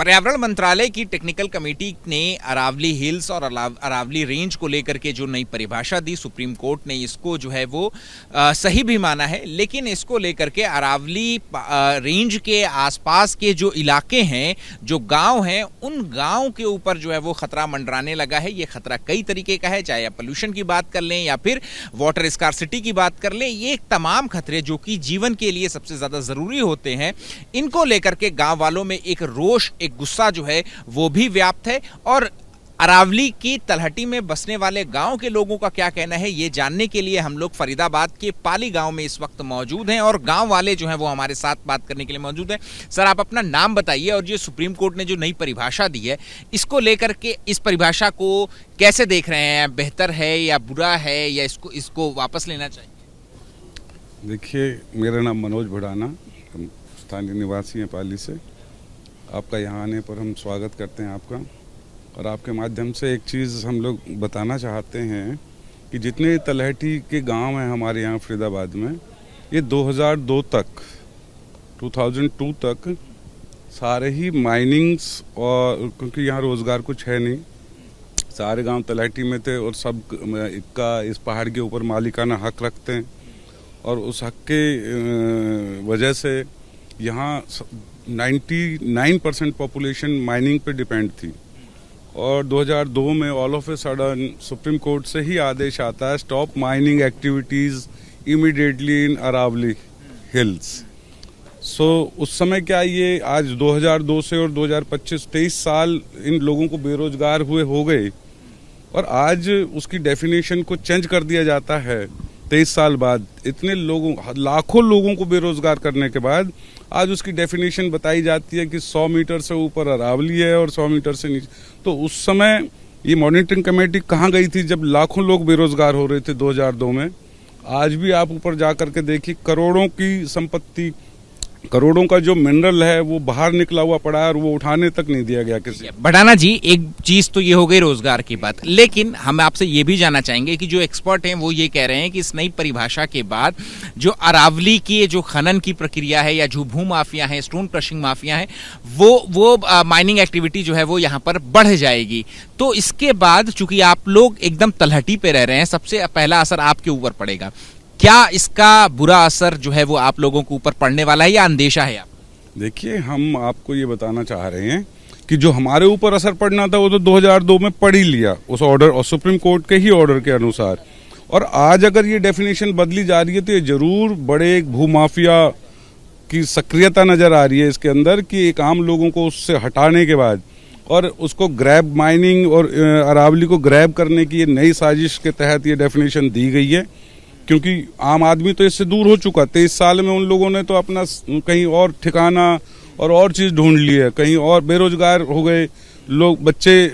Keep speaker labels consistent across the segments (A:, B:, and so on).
A: पर्यावरण मंत्रालय की टेक्निकल कमेटी ने अरावली हिल्स और अरावली रेंज को लेकर के जो नई परिभाषा दी, सुप्रीम कोर्ट ने इसको जो है वो सही भी माना है। लेकिन इसको लेकर के अरावली रेंज के आसपास के जो इलाके हैं, जो गांव हैं, उन गांव के ऊपर जो है वो खतरा मंडराने लगा है। ये खतरा कई तरीके का है, चाहे आप पोल्यूशन की बात कर लें या फिर वाटर स्कार्सिटी की बात कर लें। ये तमाम खतरे जो कि जीवन के लिए सबसे ज्यादा जरूरी होते हैं, इनको लेकर के गांव वालों में एक रोष, एक गुस्सा जो है वो भी व्याप्त है। और अरावली की तलहटी में बसने वाले गांव के लोगों का क्या कहना है, ये जानने के लिए हम लोग फरीदाबाद के पाली गांव में इस वक्त मौजूद हैं और गांव वाले जो हैं वो हमारे साथ बात करने के लिए मौजूद हैं। सर, आप अपना नाम बताइए और जो सुप्रीम कोर्ट ने जो नई परिभाषा दी है, इसको लेकर के इस परिभाषा को कैसे देख रहे हैं? बेहतर है या बुरा है, या इसको वापस लेना चाहिए?
B: देखिए, मेरा नाम मनोज भुड़ाना, स्थानीय निवासी हैं पाली से। आपका यहाँ आने पर हम स्वागत करते हैं आपका। और आपके माध्यम से एक चीज़ हम लोग बताना चाहते हैं कि जितने तलहटी के गांव हैं हमारे यहाँ फरीदाबाद में, ये 2002 तक सारे ही माइनिंग्स, और क्योंकि यहाँ रोज़गार कुछ है नहीं, सारे गांव तलहटी में थे और सब का इस पहाड़ के ऊपर मालिकाना हक रखते हैं। और उस हक के वजह से यहाँ 99% पॉपुलेशन माइनिंग पे डिपेंड थी। और 2002 में all of a sudden Supreme Court से ही आदेश आता है, stop mining activities immediately in Aravalli hills. So उस समय क्या, ये आज 2002 से और 2025 23 साल इन लोगों को बेरोजगार हुए हो गए, और आज उसकी डेफिनेशन को चेंज कर दिया जाता है 23 साल बाद। इतने लोगों, लाखों लोगों को बेरोजगार करने के बाद आज उसकी डेफिनेशन बताई जाती है कि 100 मीटर से ऊपर अरावली है और 100 मीटर से नीचे। तो उस समय ये मॉनिटरिंग कमेटी कहाँ गई थी जब लाखों लोग बेरोजगार हो रहे थे 2002 में? आज भी आप ऊपर जा करके देखिए, करोड़ों की संपत्ति, करोड़ों का जो मिनरल है वो बाहर निकला हुआ पड़ा है और वो उठाने तक नहीं दिया गया किसी।
A: भड़ाना जी, एक चीज तो ये हो गई रोजगार की बात, लेकिन हम आपसे ये भी जानना चाहेंगे कि जो एक्सपर्ट हैं वो ये कह रहे हैं कि इस नई परिभाषा के बाद जो अरावली की जो खनन की प्रक्रिया है, या जो भू माफिया है, स्टोन क्रशिंग माफिया है, वो माइनिंग एक्टिविटी जो है वो यहाँ पर बढ़ जाएगी। तो इसके बाद चूंकि आप लोग एकदम तलहटी पे रह रहे हैं, सबसे पहला असर आपके ऊपर पड़ेगा। क्या इसका बुरा असर जो है वो आप लोगों के ऊपर पड़ने वाला है, या अंदेशा है? आप
B: देखिए, हम आपको ये बताना चाह रहे हैं कि जो हमारे ऊपर असर पड़ना था वो तो 2002 में पड़ ही लिया उस ऑर्डर, और सुप्रीम कोर्ट के ही ऑर्डर के अनुसार। और आज अगर ये डेफिनेशन बदली जा रही है तो ये जरूर बड़े एक भूमाफिया की सक्रियता नजर आ रही है इसके अंदर, कि एक आम लोगों को उससे हटाने के बाद और उसको ग्रैब माइनिंग और अरावली को ग्रैब करने की ये नई साजिश के तहत ये डेफिनेशन दी गई है। क्योंकि आम आदमी तो इससे दूर हो चुका, 23 साल में उन लोगों ने तो अपना कहीं और ठिकाना और चीज ढूंढ ली है, कहीं और बेरोजगार हो गए लोग, बच्चे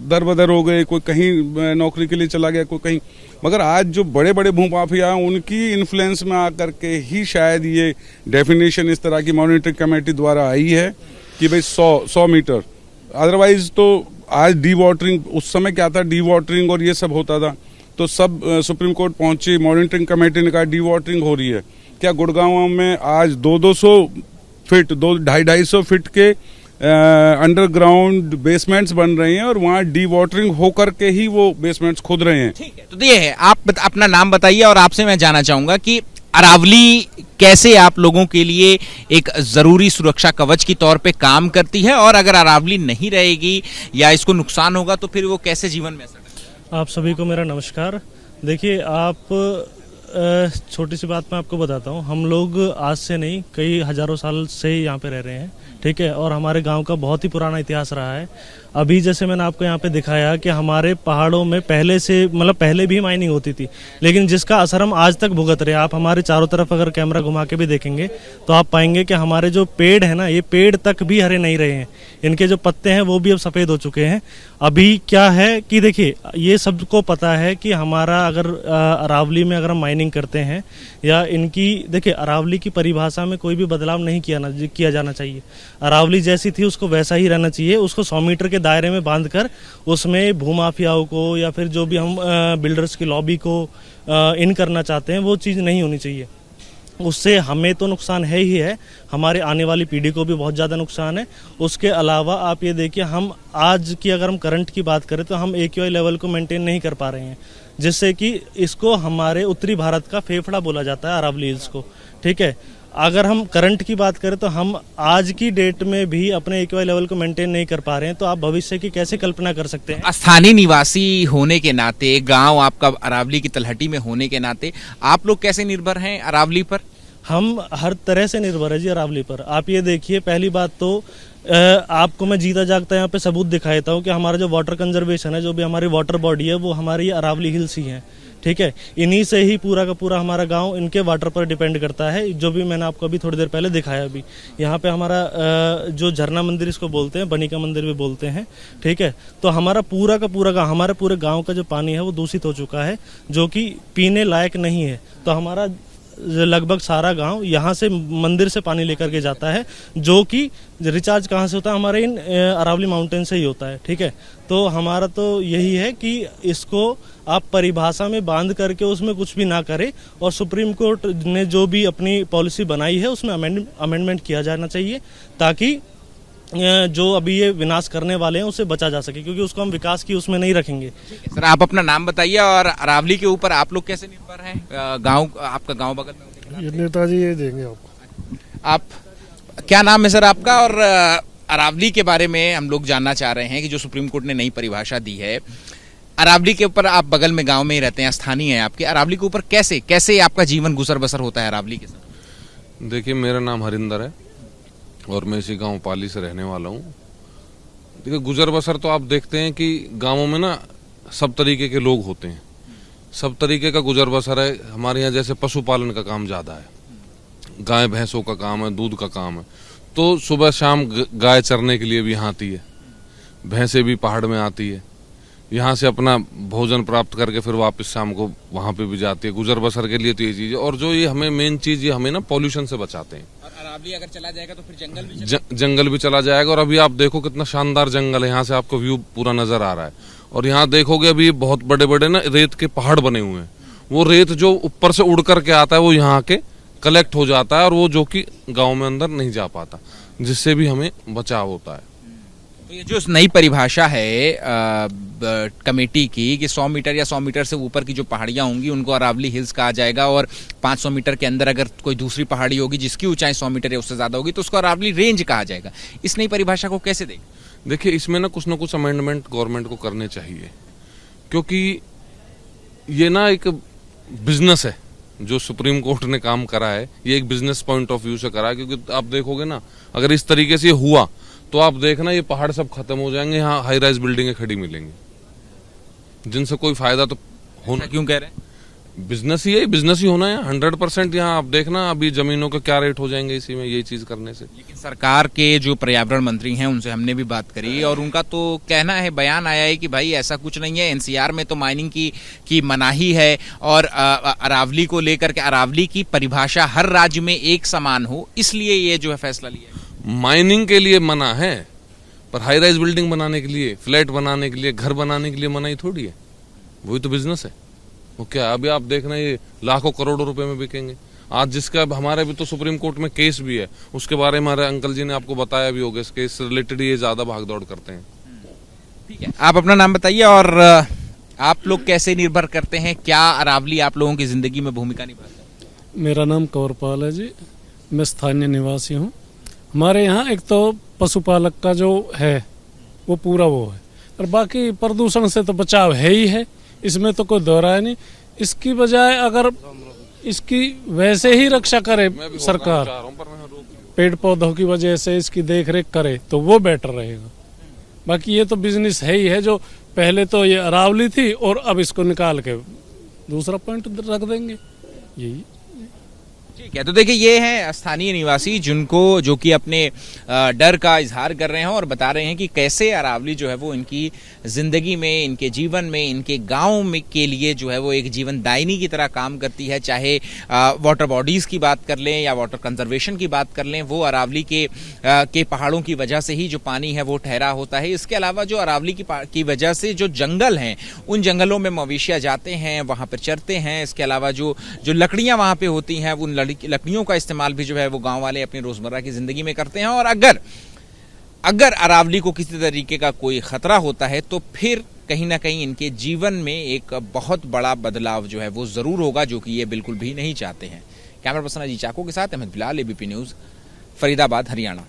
B: दर बदर हो गए, कोई कहीं नौकरी के लिए चला गया, कोई कहीं। मगर आज जो बड़े बड़े भूमाफिया हैं उनकी इन्फ्लुएंस में आकर के ही शायद ये डेफिनेशन इस तरह की मॉनिटरिंग कमेटी द्वारा आई है कि भाई 100 मीटर। अदरवाइज तो आज डी वाटरिंग, उस समय क्या था, डी वाटरिंग और ये सब होता था, तो सब सुप्रीम कोर्ट पहुंची, मॉनिटरिंग कमेटी ने कहा डी वाटरिंग हो रही है। क्या गुड़गांव में आज 200 फीट, 250 फीट के अंडरग्राउंड बेसमेंट्स बन रहे हैं और वहाँ डी वाटरिंग होकर के ही वो बेसमेंट्स खुद रहे हैं।
A: ठीक है, तो ये है, आप अपना नाम बताइए और आपसे मैं जानना चाहूंगा कि अरावली कैसे आप लोगों के लिए एक जरूरी सुरक्षा कवच की तौर पे काम करती है, और अगर अरावली नहीं रहेगी या इसको नुकसान होगा तो फिर वो कैसे जीवन में?
C: आप सभी को मेरा नमस्कार। देखिए, आप छोटी सी बात मैं आपको बताता हूँ। हम लोग आज से नहीं, कई हजारों साल से यहाँ पे रह रहे हैं, ठीक है, और हमारे गांव का बहुत ही पुराना इतिहास रहा है। अभी जैसे मैंने आपको यहाँ पे दिखाया कि हमारे पहाड़ों में पहले से, मतलब पहले भी माइनिंग होती थी, लेकिन जिसका असर हम आज तक भुगत रहे हैं। आप हमारे चारों तरफ अगर कैमरा घुमा के भी देखेंगे तो आप पाएंगे कि हमारे जो पेड़ है ना, ये पेड़ तक भी हरे नहीं रहे हैं, इनके जो पत्ते हैं वो भी अब सफ़ेद हो चुके हैं। अभी क्या है कि देखिए, ये सबको पता है कि हमारा अगर अरावली में अगर हम माइनिंग करते हैं या इनकी, देखिए अरावली की परिभाषा में कोई भी बदलाव नहीं किया जाना चाहिए। अरावली जैसी थी उसको वैसा ही रहना चाहिए। उसको 100 मीटर के दायरे में बांधकर उसमें भूमाफियाओं को या फिर जो भी हम बिल्डर्स की लॉबी को इन करना चाहते हैं वो चीज़ नहीं होनी चाहिए। उससे हमें तो नुकसान है ही है, हमारे आने वाली पीढ़ी को भी बहुत ज़्यादा नुकसान है। उसके अलावा आप ये देखिए, हम आज की अगर हम करंट की बात करें तो हम AQI लेवल को मेंटेन नहीं कर पा रहे हैं, जिससे कि इसको हमारे उत्तरी भारत का फेफड़ा बोला जाता है, अरावली हिल्स को। ठीक है, अगर हम करंट की बात करें तो हम आज की डेट में भी अपने AQI लेवल को मेंटेन नहीं कर पा रहे हैं, तो आप भविष्य की कैसे कल्पना कर सकते हैं?
A: स्थानीय निवासी होने के नाते, गांव आपका अरावली की तलहटी में होने के नाते, आप लोग कैसे निर्भर हैं अरावली पर?
C: हम हर तरह से निर्भर है जी अरावली पर। आप ये देखिए, पहली बात तो आपको मैं जीता जागता यहाँ पे सबूत दिखाता हूँ कि हमारा जो वाटर कंजर्वेशन है, जो भी हमारी वाटर बॉडी है, वो हमारी अरावली हिल्स ही है। ठीक है, इन्हीं से ही पूरा का पूरा हमारा गांव इनके वाटर पर डिपेंड करता है, जो भी मैंने आपको अभी थोड़ी देर पहले दिखाया। अभी यहाँ पे हमारा जो झरना मंदिर इसको बोलते हैं, बनी का मंदिर भी बोलते हैं। ठीक है, तो हमारा पूरा का पूरा गाँव, हमारे पूरे गाँव का जो पानी है वो दूषित हो चुका है, जो कि पीने लायक नहीं है। तो हमारा लगभग सारा गांव यहाँ से मंदिर से पानी लेकर के जाता है, जो कि रिचार्ज कहाँ से होता है? हमारे इन अरावली माउंटेन से ही होता है। ठीक है, तो हमारा तो यही है कि इसको आप परिभाषा में बांध करके उसमें कुछ भी ना करें, और सुप्रीम कोर्ट ने जो भी अपनी पॉलिसी बनाई है उसमें अमेंडमेंट किया जाना चाहिए, ताकि जो अभी ये विनाश करने वाले हैं उसे बचा जा सके, क्योंकि उसको हम विकास की उसमें नहीं रखेंगे।
A: सर, आप अपना नाम बताइए और अरावली के ऊपर आप लोग कैसे निर्भर हैं? गांव, आपका गांव बगल में होने के नाते।
D: ये नेताजी ये देंगे आपको।
A: आप, क्या नाम है सर आपका? और अरावली के बारे में हम लोग जानना चाह रहे हैं कि जो सुप्रीम कोर्ट ने नई परिभाषा दी है, अरावली के ऊपर, आप बगल में गांव में ही रहते हैं, स्थानीय है आपके, अरावली के ऊपर कैसे कैसे आपका जीवन गुजर बसर होता है अरावली के साथ?
E: देखिए, मेरा नाम हरिंदर है और मैं इसी गांव पाली से रहने वाला हूँ। देखिए, गुजर बसर तो आप देखते हैं कि गांवों में ना सब तरीके के लोग होते हैं, सब तरीके का गुजर बसर है। हमारे यहाँ जैसे पशुपालन का काम ज़्यादा है, गाय भैंसों का काम है, दूध का काम है, तो सुबह शाम गाय चरने के लिए भी यहाँ आती है, भैंसें भी पहाड़ में आती है, यहाँ से अपना भोजन प्राप्त करके फिर वापस शाम को वहाँ पे भी जाती है। गुजर बसर के लिए तो ये चीज़ है, और जो ये हमें मेन चीज़, ये हमें ना पॉल्यूशन से बचाते हैं।
A: और अरावली अगर चला जाएगा तो फिर
E: जंगल भी चला जाएगा। और अभी आप देखो कितना शानदार जंगल है, यहाँ से आपको व्यू पूरा नजर आ रहा है। और यहाँ देखोगे अभी बहुत बड़े बड़े ना रेत के पहाड़ बने हुए हैं, वो रेत जो ऊपर से उड़ करके आता है वो यहाँ के कलेक्ट हो जाता है, और वो जो कि गाँव में अंदर नहीं जा पाता, जिससे भी हमें बचाव होता है।
A: तो ये जो नई परिभाषा है कमेटी की कि 100 मीटर या 100 मीटर से ऊपर की जो पहाड़ियां होंगी उनको अरावली हिल्स कहा जाएगा, और 500 मीटर के अंदर अगर कोई दूसरी पहाड़ी होगी जिसकी ऊंचाई 100 मीटर या उससे ज्यादा होगी तो उसको अरावली रेंज कहा जाएगा। इस नई परिभाषा को कैसे देखें?
E: देखिए, इसमें ना कुछ अमेंडमेंट गवर्नमेंट को करने चाहिए, क्योंकि ये ना एक बिजनेस है। जो सुप्रीम कोर्ट ने काम करा है ये एक बिजनेस पॉइंट ऑफ व्यू से करा है, क्योंकि आप देखोगे ना, अगर इस तरीके से हुआ तो आप देखना ये पहाड़ सब खत्म हो जाएंगे, यहाँ हाई राइज बिल्डिंगें खड़ी मिलेंगी, जिनसे कोई फायदा तो होना।
A: क्यों कह रहे हैं?
E: बिजनेस ही है, बिजनेस ही होना है 100%। यहाँ आप देखना अभी जमीनों के क्या रेट हो जाएंगे इसी में, यही चीज करने से।
A: लेकिन सरकार के जो पर्यावरण मंत्री हैं उनसे हमने भी बात करी, और उनका तो कहना है, बयान आया है कि भाई ऐसा कुछ नहीं है, एनसीआर में तो माइनिंग की मनाही है, और अरावली को लेकर के अरावली की परिभाषा हर राज्य में एक समान हो, इसलिए ये जो है फैसला लिया है।
E: माइनिंग के लिए मना है, पर हाई राइज बिल्डिंग बनाने के लिए, फ्लैट बनाने के लिए, घर बनाने के लिए मनाही थोड़ी है। वही तो बिजनेस है। वो क्या, अभी आप देखना ये लाखों करोड़ों रुपए में बिकेंगे। आज जिसका हमारे भी तो सुप्रीम कोर्ट में केस भी है, उसके बारे में हमारे अंकल जी ने आपको बताया भी होगा, इस केस से रिलेटेड ये ज्यादा भागदौड़ करते हैं।
A: ठीक है, आप अपना नाम बताइए और आप लोग कैसे निर्भर करते हैं, क्या अरावली आप लोगों की जिंदगी में भूमिका निभाता है?
D: मेरा नाम कंवरपाल है जी, मैं स्थानीय निवासी हूँ। हमारे यहाँ एक तो पशुपालक का जो है वो पूरा वो है, और बाकी प्रदूषण से तो बचाव है ही है, इसमें तो कोई दोहरा है नहीं। इसकी बजाय अगर इसकी वैसे ही रक्षा करे सरकार, पेड़ पौधों की वजह से इसकी देख रेख करे तो वो बेटर रहेगा। बाकी ये तो बिजनेस है ही है, जो पहले तो ये अरावली थी और अब इसको निकाल के दूसरा पॉइंट रख देंगे, यही।
A: ठीक है, तो देखिए ये हैं स्थानीय निवासी जो कि अपने डर का इजहार कर रहे हैं और बता रहे हैं कि कैसे अरावली जो है वो इनकी जिंदगी में, इनके जीवन में, इनके गांव में के लिए जो है वो एक जीवन दायिनी की तरह काम करती है। चाहे वाटर बॉडीज की बात कर लें या वाटर कंजर्वेशन की बात कर लें, वो अरावली के पहाड़ों की वजह से ही जो पानी है वो ठहरा होता है। इसके अलावा जो अरावली की वजह से जो जंगल हैं, उन जंगलों में मवेशियां जाते हैं, वहां पर चरते हैं। इसके अलावा जो लकड़ियां वहां पे होती हैं, उन लकड़ियों का इस्तेमाल भी जो है वो गांव वाले अपनी रोजमर्रा की जिंदगी में करते हैं। और अगर अरावली को किसी तरीके का कोई खतरा होता है तो फिर कहीं ना कहीं इनके जीवन में एक बहुत बड़ा बदलाव जो है वो जरूर होगा, जो कि ये बिल्कुल भी नहीं चाहते हैं। कैमरा पर्सन अजीत चाको के साथ अहमद बिलाल, एबीपी न्यूज, फरीदाबाद, हरियाणा।